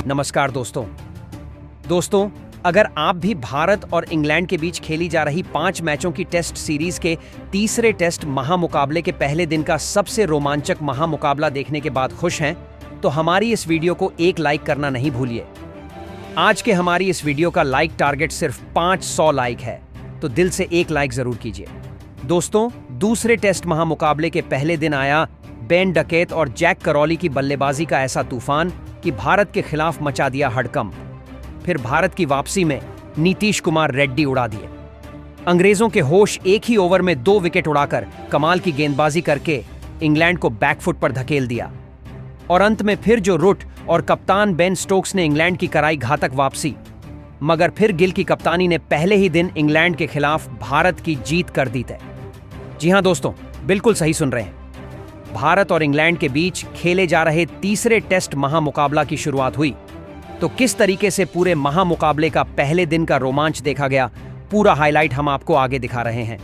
नमस्कार दोस्तों, अगर आप भी भारत और इंग्लैंड के बीच खेली जा रही 5 मैचों की टेस्ट सीरीज के तीसरे टेस्ट महामुकाबले के पहले दिन का सबसे रोमांचक महामुकाबला देखने के बाद खुश हैं, तो हमारी इस वीडियो को एक लाइक करना नहीं भूलिए। आज के हमारी इस वीडियो का लाइक टारगेट सिर्फ 500 लाइक है, तो दिल से एक लाइक जरूर कीजिए। दोस्तों, दूसरे टेस्ट महामुकाबले के पहले दिन आया बेन डकेट और जैक करौली की बल्लेबाजी का ऐसा तूफान कि भारत के खिलाफ मचा दिया हड़कंप। फिर भारत की वापसी में नीतीश कुमार रेड्डी उड़ा दिए। अंग्रेजों के होश एक ही ओवर में 2 विकेट उड़ाकर कमाल की गेंदबाजी करके इंग्लैंड को बैकफुट पर धकेल दिया। और अंत में फिर जो रूट और कप्तान बेन स्टोक्स ने इंग्लैंड की कराई घातक वापसी, मगर फिर गिल की कप्तानी ने पहले ही दिन इंग्लैंड के खिलाफ भारत की जीत कर दी तय। जी हां दोस्तों, बिल्कुल सही सुन रहे हैं। भारत और इंग्लैंड के बीच खेले जा रहे तीसरे टेस्ट महामुकाबला की शुरुआत हुई। तो किस तरीके से पूरे महामुकाबले का पहले दिन का रोमांच देखा गया, पूरा हाईलाइट हम आपको आगे दिखा रहे हैं,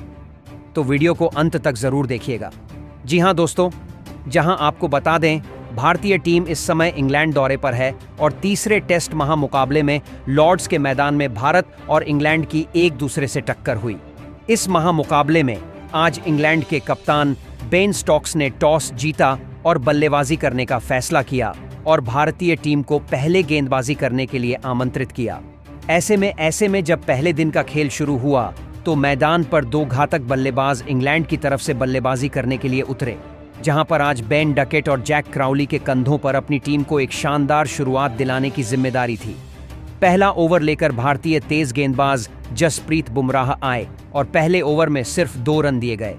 तो वीडियो को अंत तक जरूर देखिएगा। जी हां दोस्तों, जहां आपको बता दें, भारतीय टीम इस समय इंग्लैंड दौरे पर है और तीसरे टेस्ट महामुकाबले में लॉर्ड्स के मैदान में भारत और इंग्लैंड की एक दूसरे से टक्कर हुई। इस महामुकाबले में आज इंग्लैंड के कप्तान बेन स्टोक्स ने टॉस जीता और बल्लेबाजी करने का फैसला किया और भारतीय टीम को पहले गेंदबाजी करने के लिए आमंत्रित किया। ऐसे में जब पहले दिन का खेल शुरू हुआ तो मैदान पर 2 घातक बल्लेबाज इंग्लैंड की तरफ से बल्लेबाजी करने के लिए उतरे, जहां पर आज बेन डकेट और जैक क्राउली के कंधों पर अपनी टीम को एक शानदार शुरुआत दिलाने की जिम्मेदारी थी। पहला ओवर लेकर भारतीय तेज गेंदबाज जसप्रीत बुमराह आए और पहले ओवर में सिर्फ 2 रन दिए गए।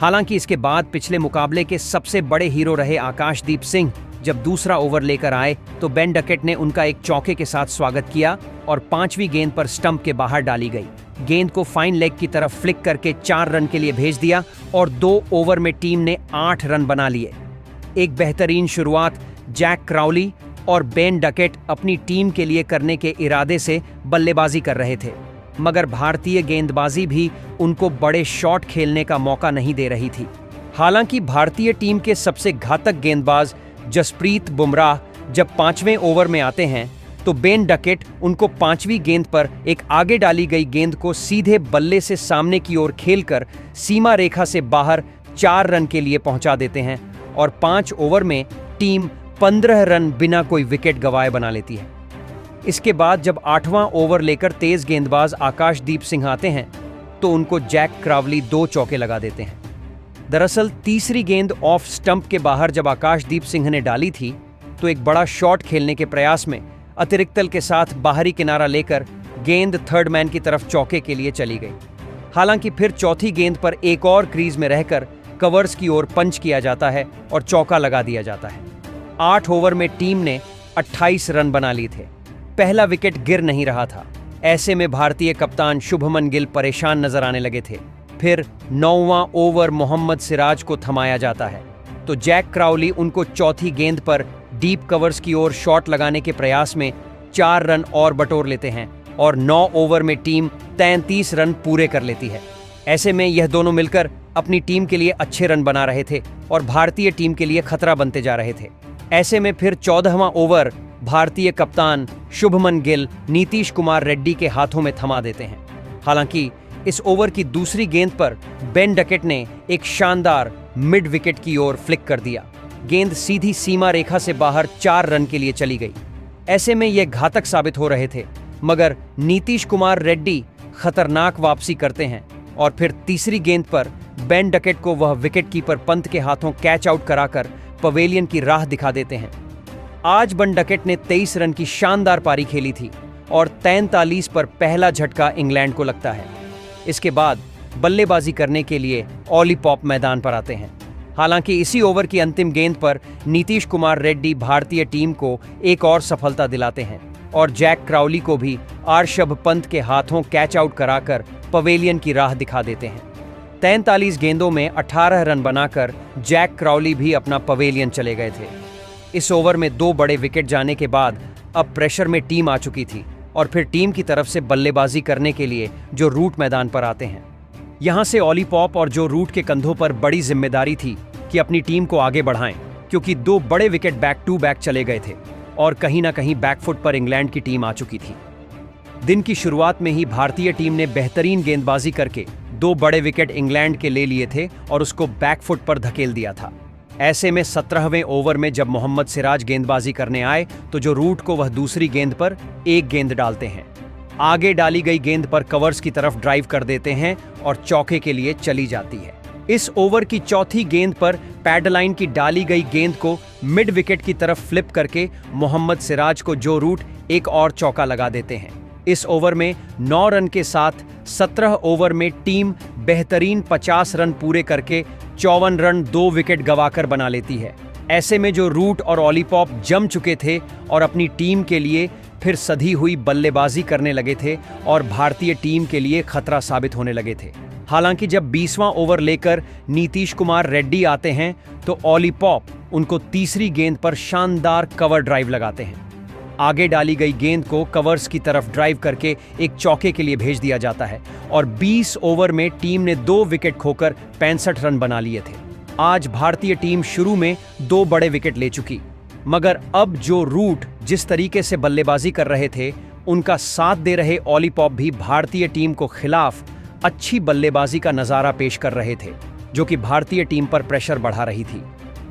हालांकि इसके बाद पिछले मुकाबले के सबसे बड़े हीरो रहे आकाशदीप सिंह जब दूसरा ओवर लेकर आए तो बेन डकेट ने उनका एक चौके के साथ स्वागत किया और 5वीं गेंद पर स्टंप के बाहर डाली गई गेंद को फाइन लेग की तरफ फ्लिक करके 4 रन के लिए भेज दिया और 2 ओवर में टीम ने 8 रन बना लिए। एक बेहतरीन शुरुआत जैक क्राउली और बेन डकेट अपनी टीम के लिए करने के इरादे से बल्लेबाजी कर रहे थे, मगर भारतीय गेंदबाजी भी उनको बड़े शॉट खेलने का मौका नहीं दे रही थी। हालांकि भारतीय टीम के सबसे घातक गेंदबाज जसप्रीत बुमराह जब 5वें ओवर में आते हैं तो बेन डकेट उनको 5वीं गेंद पर एक आगे डाली गई गेंद को सीधे बल्ले से सामने की ओर खेलकर सीमा रेखा से बाहर 4 रन के लिए पहुंचा देते हैं और 5 ओवर में टीम 15 रन बिना कोई विकेट गंवाए बना लेती है। इसके बाद जब 8वां ओवर लेकर तेज गेंदबाज आकाशदीप सिंह आते हैं तो उनको जैक क्रावली 2 चौके लगा देते हैं। दरअसल तीसरी गेंद ऑफ स्टंप के बाहर जब आकाशदीप सिंह ने डाली थी तो एक बड़ा शॉट खेलने के प्रयास में अतिरिक्त तल के साथ बाहरी किनारा लेकर गेंद थर्ड मैन की तरफ चौके के लिए चली गई। हालांकि फिर चौथी गेंद पर एक और क्रीज में रहकर कवर्स की ओर पंच किया जाता है और चौका लगा दिया जाता है। 8 ओवर में टीम ने 28 रन बना लिए थे। पहला विकेट गिर नहीं रहा था। ऐसे में भारतीय कप्तान शुभमन गिल परेशान नजर आने लगे थे। फिर 9वां ओवर मोहम्मद सिराज को थमाया जाता है तो जैक क्राउली उनको चौथी गेंद पर डीप कवर्स की ओर शॉट लगाने के प्रयास में 4 रन और बटोर लेते हैं और 9 ओवर में टीम 33 रन पूरे कर लेती है। ऐसे में यह दोनों मिलकर अपनी टीम के लिए अच्छे रन बना रहे थे और भारतीय टीम के लिए खतरा बनते जा रहे थे। ऐसे में फिर 14वां ओवर भारतीय कप्तान शुभमन गिल नीतीश कुमार रेड्डी के हाथों में थमा देते हैं। हालांकि इस ओवर की दूसरी गेंद पर बेन डकेट ने एक शानदार मिड विकेट की ओर फ्लिक कर दिया। गेंद सीधी सीमा रेखा से बाहर 4 रन के लिए चली गई। ऐसे में यह घातक साबित हो रहे थे, मगर नीतीश कुमार रेड्डी खतरनाक वापसी करते हैं और फिर तीसरी गेंद पर बेन डकेट को वह विकेट कीपर पंत के हाथों कैच आउट कराकर पवेलियन की राह दिखा देते हैं। आज बेन डकेट ने 23 रन की शानदार पारी खेली थी और 43 पर पहला झटका इंग्लैंड को लगता है। इसके बाद बल्लेबाजी करने के लिए ऑली पॉप मैदान पर आते हैं। हालांकि इसी ओवर की अंतिम गेंद पर नीतीश कुमार रेड्डी भारतीय टीम को एक और सफलता दिलाते हैं और जैक क्राउली को भी आर्शभ पंत के हाथों कैच आउट कराकर पवेलियन की राह दिखा देते हैं। 43 गेंदों में 18 रन बनाकर जैक क्राउली भी अपना पवेलियन चले गए थे। इस ओवर में 2 बड़े विकेट जाने के बाद अब प्रेशर में टीम आ चुकी थी और फिर टीम की तरफ से बल्लेबाजी करने के लिए जो रूट मैदान पर आते हैं। यहां से ऑली पॉप और जो रूट के कंधों पर बड़ी जिम्मेदारी थी कि अपनी टीम को आगे बढ़ाएं, क्योंकि 2 बड़े विकेट बैक टू बैक चले गए थे और कहीं ना कहीं बैकफुट पर इंग्लैंड की टीम आ चुकी थी। दिन की शुरुआत में ही भारतीय टीम ने बेहतरीन गेंदबाजी करके 2 बड़े विकेट इंग्लैंड के ले लिए थे और उसको बैकफुट पर धकेल दिया था। ऐसे में 17वें ओवर में जब मोहम्मद सिराज गेंदबाजी करने आए तो जो रूट को वह दूसरी गेंद पर एक गेंद डालते हैं, आगे डाली गई गेंद पर कवर्स की तरफ ड्राइव कर देते हैं और चौके के लिए चली जाती है। इस ओवर की चौथी गेंद पर पैडलाइन की डाली गई गेंद को मिड विकेट की तरफ फ्लिप करके मोहम्मद सिराज को जो रूट एक और चौका लगा देते हैं। इस ओवर में 9 रन के साथ 17 ओवर में टीम बेहतरीन 50 रन पूरे करके 54 रन 2 विकेट गंवाकर बना लेती है। ऐसे में जो रूट और ऑली पॉप जम चुके थे और अपनी टीम के लिए फिर सधी हुई बल्लेबाजी करने लगे थे और भारतीय टीम के लिए खतरा साबित होने लगे थे। हालांकि जब 20वां ओवर लेकर नीतीश कुमार रेड्डी आते हैं तो ऑली पॉप उनको तीसरी गेंद पर शानदार कवर ड्राइव लगाते हैं। आगे डाली गई गेंद को कवर्स की तरफ ड्राइव करके एक चौके के लिए भेज दिया जाता है और 20 ओवर में टीम ने 2 विकेट खोकर 65 रन बना लिए थे। आज भारतीय टीम शुरू में 2 बड़े विकेट ले चुकी, मगर अब जो रूट जिस तरीके से बल्लेबाजी कर रहे थे, उनका साथ दे रहे ऑली पॉप भी भारतीय टीम को खिलाफ अच्छी बल्लेबाजी का नजारा पेश कर रहे थे, जो कि भारतीय टीम पर प्रेशर बढ़ा रही थी।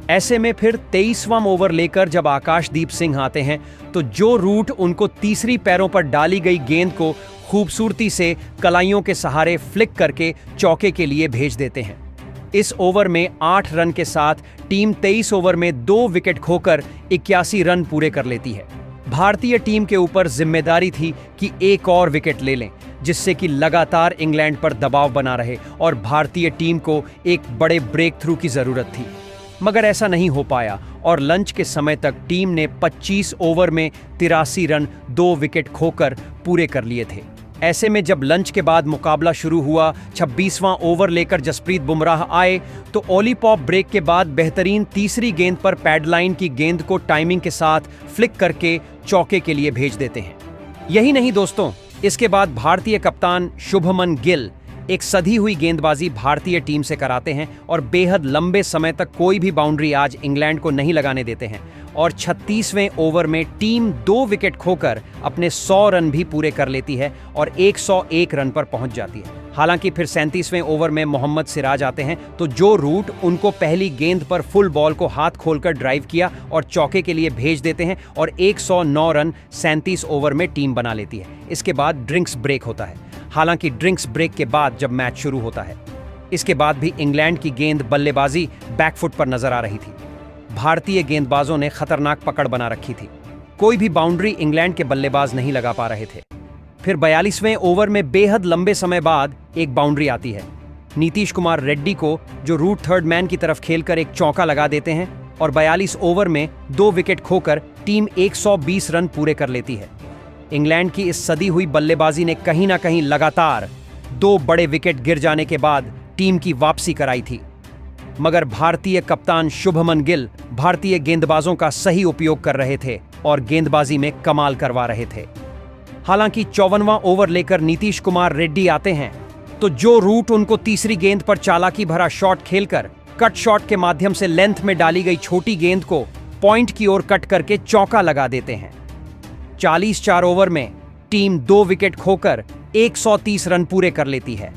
ऐसे में फिर 23वां ओवर लेकर जब आकाशदीप सिंह आते हैं तो जो रूट उनको तीसरी पैरों पर डाली गई गेंद को खूबसूरती से कलाइयों के सहारे फ्लिक करके चौके के लिए भेज देते हैं। इस ओवर में 8 रन के साथ टीम 23 ओवर में 2 विकेट खोकर 81 रन पूरे कर लेती है। भारतीय टीम के ऊपर जिम्मेदारी थी कि एक और विकेट ले लें, जिससे कि लगातार इंग्लैंड पर दबाव बना रहे और भारतीय टीम को एक बड़े ब्रेक थ्रू की जरूरत थी, मगर ऐसा नहीं हो पाया और लंच के समय तक टीम ने 25 ओवर में 83 रन 2 विकेट खोकर पूरे कर लिए थे। ऐसे में जब लंच के बाद मुकाबला शुरू हुआ, 26वां ओवर लेकर जसप्रीत बुमराह आए तो ऑली पॉप ब्रेक के बाद बेहतरीन तीसरी गेंद पर पैडलाइन की गेंद को टाइमिंग के साथ फ्लिक करके चौके के लिए भेज देते हैं। यही नहीं दोस्तों, इसके बाद भारतीय कप्तान शुभमन गिल एक सधी हुई गेंदबाजी भारतीय टीम से कराते हैं और बेहद लंबे समय तक कोई भी बाउंड्री आज इंग्लैंड को नहीं लगाने देते हैं और 36वें ओवर में टीम 2 विकेट खोकर अपने 100 रन भी पूरे कर लेती है और 101 रन पर पहुंच जाती है। हालांकि फिर 37वें ओवर में मोहम्मद सिराज आते हैं तो जो रूट उनको पहली गेंद पर फुल बॉल को हाथ खोलकर ड्राइव किया और चौके के लिए भेज देते हैं और 109 रन 37 ओवर में टीम बना लेती है। इसके बाद ड्रिंक्स ब्रेक होता है। हालांकि ड्रिंक्स ब्रेक के बाद जब मैच शुरू होता है, इसके बाद भी इंग्लैंड की गेंद बल्लेबाजी बैकफुट पर नजर आ रही थी। भारतीय गेंदबाजों ने खतरनाक पकड़ बना रखी थी। कोई भी बाउंड्री इंग्लैंड के बल्लेबाज नहीं लगा पा रहे थे। फिर 42वें ओवर में बेहद लंबे समय बाद एक बाउंड्री आती है। नीतीश कुमार रेड्डी को जो रूट थर्ड मैन की तरफ खेलकर एक चौका लगा देते हैं और 42 ओवर में 2 विकेट खोकर टीम 120 रन पूरे कर लेती है। इंग्लैंड की इस सदी हुई बल्लेबाजी ने कहीं ना कहीं लगातार 2 बड़े विकेट गिर जाने के बाद टीम की वापसी कराई थी, मगर भारतीय कप्तान शुभमन गिल भारतीय गेंदबाजों का सही उपयोग कर रहे थे और गेंदबाजी में कमाल करवा रहे थे। हालांकि 54वां ओवर लेकर नीतीश कुमार रेड्डी आते हैं तो जो रूट उनको तीसरी गेंद पर चालाकी भरा शॉट खेलकर कट शॉट के माध्यम से लेंथ में डाली गई छोटी गेंद को पॉइंट की ओर कट करके चौका लगा देते हैं। 44 ओवर में टीम 2 विकेट खोकर 130 रन पूरे कर लेती है।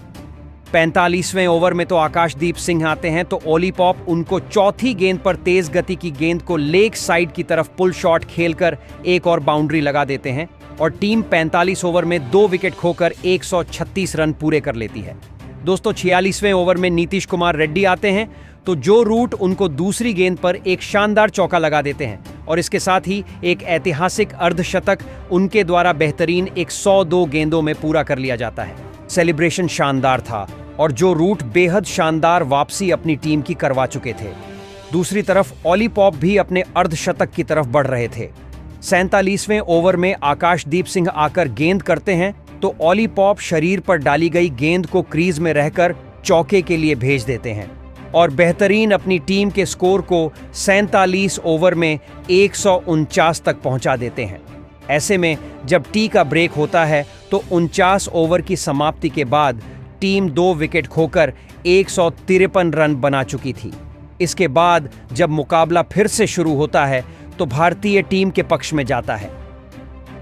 45वें ओवर में तो आकाशदीप सिंह आते हैं तो ऑली पॉप उनको चौथी गेंद पर तेज गति की गेंद को लेग साइड की तरफ पुल शॉट खेलकर एक और बाउंड्री लगा देते हैं और टीम 45 ओवर में 2 विकेट खोकर 136 रन पूरे कर लेती है। दोस्तों 46वें ओवर में नीतीश कुमार रेड्डी आते हैं तो जो रूट उनको दूसरी गेंद पर एक शानदार चौका लगा देते हैं और इसके साथ ही एक ऐतिहासिक अर्धशतक उनके द्वारा बेहतरीन 102 गेंदों में पूरा कर लिया जाता है। सेलिब्रेशन शानदार था और जो रूट बेहद शानदार वापसी अपनी टीम की करवा चुके थे। दूसरी तरफ ऑली पॉप भी अपने अर्धशतक की तरफ बढ़ रहे थे। 47वें ओवर में आकाशदीप सिंह आकर गेंद करते हैं तो ऑली पॉप शरीर पर डाली गई गेंद को क्रीज में रहकर चौके के लिए भेज देते हैं और बेहतरीन अपनी टीम के स्कोर को 47 ओवर में 149 तक पहुंचा देते हैं। ऐसे में जब टी का ब्रेक होता है तो 49 ओवर की समाप्ति के बाद टीम 2 विकेट खोकर 153 रन बना चुकी थी। इसके बाद जब मुकाबला फिर से शुरू होता है तो भारतीय टीम के पक्ष में जाता है।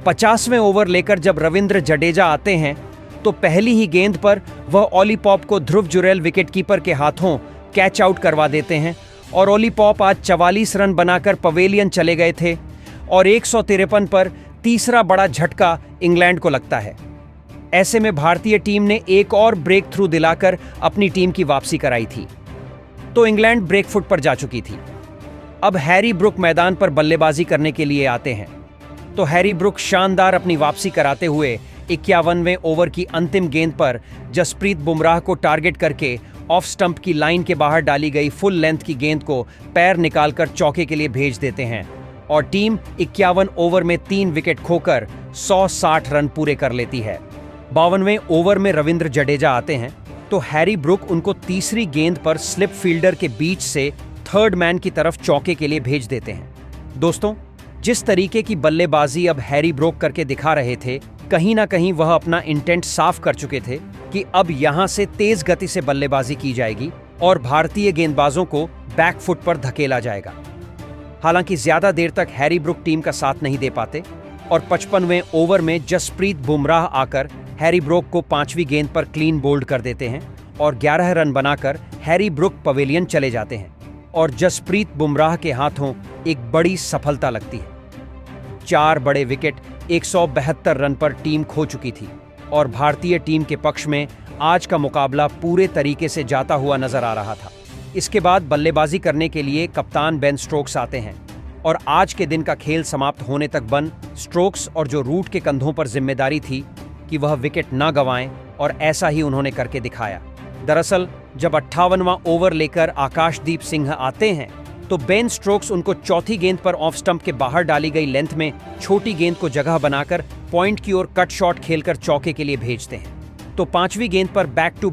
50वें ओवर लेकर जब रविंद्र जडेजा आते हैं तो पहली ही गेंद पर वह ओली पॉप को ध्रुव जुरैल विकेटकीपर के हाथों कैच आउट करवा देते हैं और ओली पॉप आज 44 रन बनाकर पवेलियन चले गए थे और 153 पर तीसरा बड़ा झटका इंग्लैंड को लगता है। ऐसे में भारतीय टीम ने एक और ब्रेक थ्रू दिलाकर अपनी टीम की वापसी कराई थी, तो इंग्लैंड ब्रेक फुट पर जा चुकी थी। अब हैरी ब्रुक मैदान पर बल्लेबाजी करने के लिए आते हैं, तो हैरी ब्रुक शानदार अपनी वापसी कराते हुए 51वें ओवर की अंतिम गेंद पर जसप्रीत बुमराह को टारगेट करके ऑफ स्टंप की लाइन के बाहर डाली गई फुल लेंथ की गेंद को पैर निकालकर चौके के लिए भेज देते हैं और टीम 51 ओवर में 3 विकेट खोकर 160 रन पूरे कर लेती है। 52वें ओवर में रविंद्र जडेजा आते हैं, तो हैरी ब्रुक उनको तीसरी गेंद पर स्लिप फील्डर के बीच से थर्ड मैन की तरफ चौके के लिए भेज देते हैं। दोस्तों, जिस तरीके की बल्लेबाजी अब हैरी ब्रुक करके दिखा रहे थे, कहीं ना कहीं वह अपना इंटेंट साफ कर चुके थे कि अब यहां से तेज गति से बल्लेबाजी की जाएगी और भारतीय गेंदबाजों को बैक फुट पर धकेला जाएगा। हालांकि ज्यादा देर तक हैरी ब्रुक टीम का साथ नहीं दे पाते और 55वें ओवर में जसप्रीत बुमराह आकर हैरी ब्रुक को 5वीं गेंद पर क्लीन बोल्ड कर देते हैं और 11 रन बनाकर हैरी ब्रुक पवेलियन चले जाते हैं और जसप्रीत बुमराह के हाथों एक बड़ी सफलता लगती है। 4 बड़े विकेट 172 रन पर टीम खो चुकी थी और भारतीय टीम के पक्ष में आज का मुकाबला पूरे तरीके से जाता हुआ नजर आ रहा था। इसके बाद बल्लेबाजी करने के लिए कप्तान बेन स्टोक्स आते हैं और आज के दिन का खेल समाप्त होने तक बन स्टोक्स और जो रूट के कंधों पर जिम्मेदारी थी कि वह विकेट न गंवाएं और ऐसा ही उन्होंने करके दिखाया। दरअसल जब 58वां ओवर लेकर आकाशदीप सिंह आते हैं तो बेन स्टोक्स उनको चौथी गेंद पर ऑफ स्टंप के बाहर डाली गई लेंथ में छोटी गेंद को जगह बनाकर पॉइंट की ओर कट शॉट खेलकर चौके के लिए भेजते हैं। तो 5वीं गेंद पर back to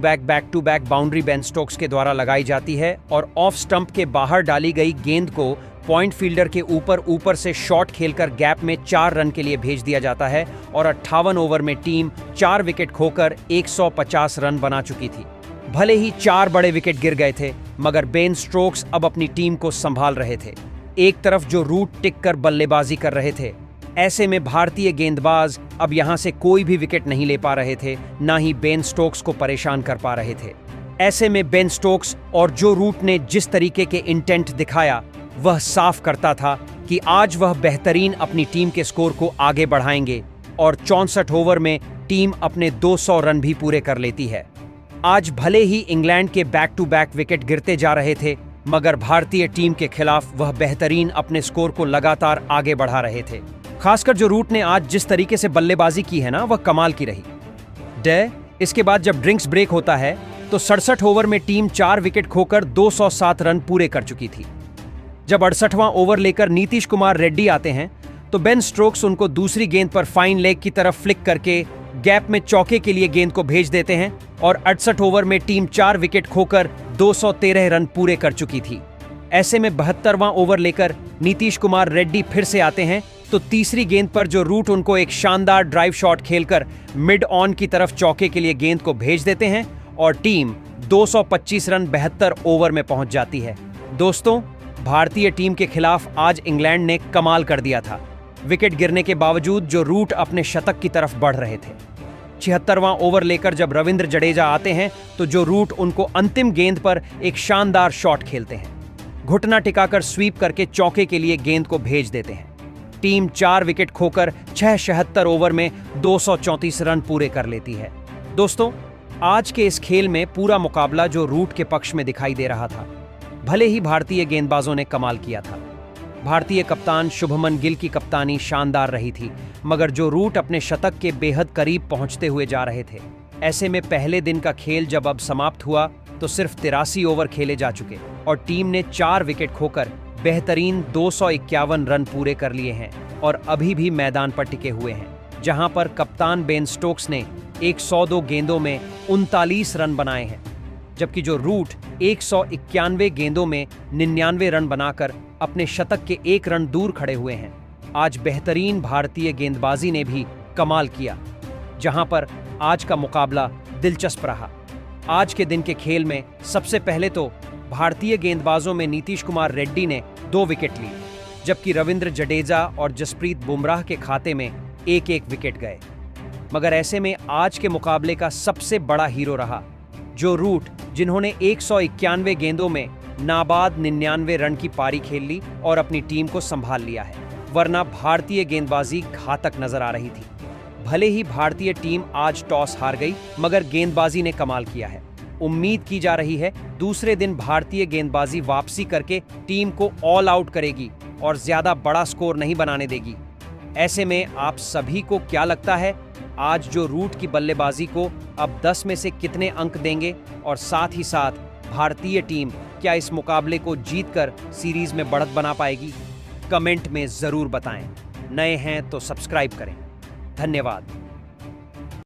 back boundary Ben Stokes के द्वारा लगाई जाती है और ऑफ स्टंप के बाहर डाली गई गेंद को पॉइंट फील्डर के ऊपर से शॉट खेलकर गैप में 4 रन के लिए भेज दिया जाता है और 58 ओवर में टीम 4 विकेट खोकर 150 रन बना चुकी थी। भले ही 4 बड़े विकेट गिर गए थे, मगर बेन स्टोक्स अब अपनी टीम को संभाल रहे थे। एक तरफ जो रूट टिक कर बल्लेबाजी कर रहे थे, ऐसे में भारतीय गेंदबाज अब यहां से कोई भी विकेट नहीं ले पा रहे थे, ना ही बेन स्टोक्स को परेशान कर पा रहे थे। ऐसे में बेन स्टोक्स और जो रूट ने जिस तरीके के इंटेंट दिखाया, वह साफ करता था कि आज वह बेहतरीन अपनी टीम के स्कोर को आगे बढ़ाएंगे और 64 ओवर में टीम अपने 200 रन भी पूरे कर लेती है। आज भले ही इंग्लैंड के बैक टू बैक विकेट गिरते जा रहे थे, मगर भारतीय टीम के खिलाफ वह बेहतरीन अपने स्कोर को लगातार आगे बढ़ा रहे थे। खासकर जो रूट ने आज जिस तरीके से बल्लेबाजी की है ना, वह कमाल की रही। इसके बाद जब ड्रिंक्स ब्रेक होता है तो 67 ओवर में टीम 4 विकेट खोकर 207 रन पूरे कर चुकी थी। जब 68वां ओवर लेकर नीतीश कुमार रेड्डी आते हैं तो बेन स्टोक्स उनको दूसरी गेंद पर फाइन लेग की तरफ फ्लिक करके गैप में चौके के लिए गेंद को भेज देते हैं और 68 ओवर में टीम 4 विकेट खोकर 213 रन पूरे कर चुकी थी। ऐसे में 72वां ओवर लेकर नीतीश कुमार रेड्डी फिर से आते हैं तो तीसरी गेंद पर जो रूट उनको एक शानदार ड्राइव शॉट खेलकर मिड ऑन की तरफ चौके के लिए गेंद को भेज देते हैं और टीम 225 रन 72 ओवर में पहुंच जाती है। दोस्तों, भारतीय टीम के खिलाफ आज इंग्लैंड ने कमाल कर दिया था। विकेट गिरने के बावजूद जो रूट अपने शतक की तरफ बढ़ रहे थे। 76वां ओवर लेकर जब रविंद्र जडेजा आते हैं तो जो रूट उनको अंतिम गेंद पर एक शानदार शॉट खेलते हैं, घुटना टिकाकर स्वीप करके चौके के लिए गेंद को भेज देते हैं। टीम 4 विकेट खोकर 76 ओवर में 234 रन पूरे कर लेती है। दोस्तों, आज के इस खेल में पूरा मुकाबला जो रूट के पक्ष में दिखाई दे रहा था। भले ही भारतीय गेंदबाजों ने कमाल किया था, भारतीय कप्तान शुभमन गिल की कप्तानी शानदार रही थी, मगर जो रूट अपने शतक के बेहद करीब पहुंचते हुए जा रहे थे। ऐसे में पहले दिन का खेल जब अब समाप्त हुआ तो सिर्फ 83 ओवर खेले जा चुके और टीम ने 4 विकेट खोकर बेहतरीन 251 रन पूरे कर लिए हैं और अभी भी मैदान पर टिके हुए हैं, जहां पर कप्तान बेन स्टोक्स ने 102 गेंदों में 39 रन बनाए हैं, जबकि जो रूट 191 गेंदों में 99 रन बनाकर अपने शतक के 1 रन दूर खड़े हुए हैं। आज बेहतरीन भारतीय गेंदबाजी ने भी कमाल किया, जहां पर आज का मुकाबला दिलचस्प रहा। आज के दिन के खेल में सबसे पहले तो भारतीय गेंदबाजों में नीतीश कुमार रेड्डी ने 2 विकेट लिए, जबकि रविंद्र जडेजा और जसप्रीत बुमराह के खाते में एक एक विकेट गए। मगर ऐसे में आज के मुकाबले का सबसे बड़ा हीरो रहा जो रूट, जिन्होंने 191 गेंदों में नाबाद 99 रन की पारी खेल ली और अपनी टीम को संभाल लिया है। वरना भारतीय गेंदबाजी घातक नजर आ रही थी। भले ही भारतीय टीम आज टॉस हार गई, मगर गेंदबाजी ने कमाल किया है। उम्मीद की जा रही है दूसरे दिन भारतीय गेंदबाजी वापसी करके टीम को ऑल आउट करेगी और ज्यादा बड़ा स्कोर नहीं बनाने देगी। ऐसे में आप सभी को क्या लगता है, आज जो रूट की बल्लेबाजी को अब 10 में से कितने अंक देंगे, और साथ ही साथ भारतीय टीम क्या इस मुकाबले को जीतकर सीरीज में बढ़त बना पाएगी? कमेंट में जरूर बताएं। नए हैं तो सब्सक्राइब करें। धन्यवाद।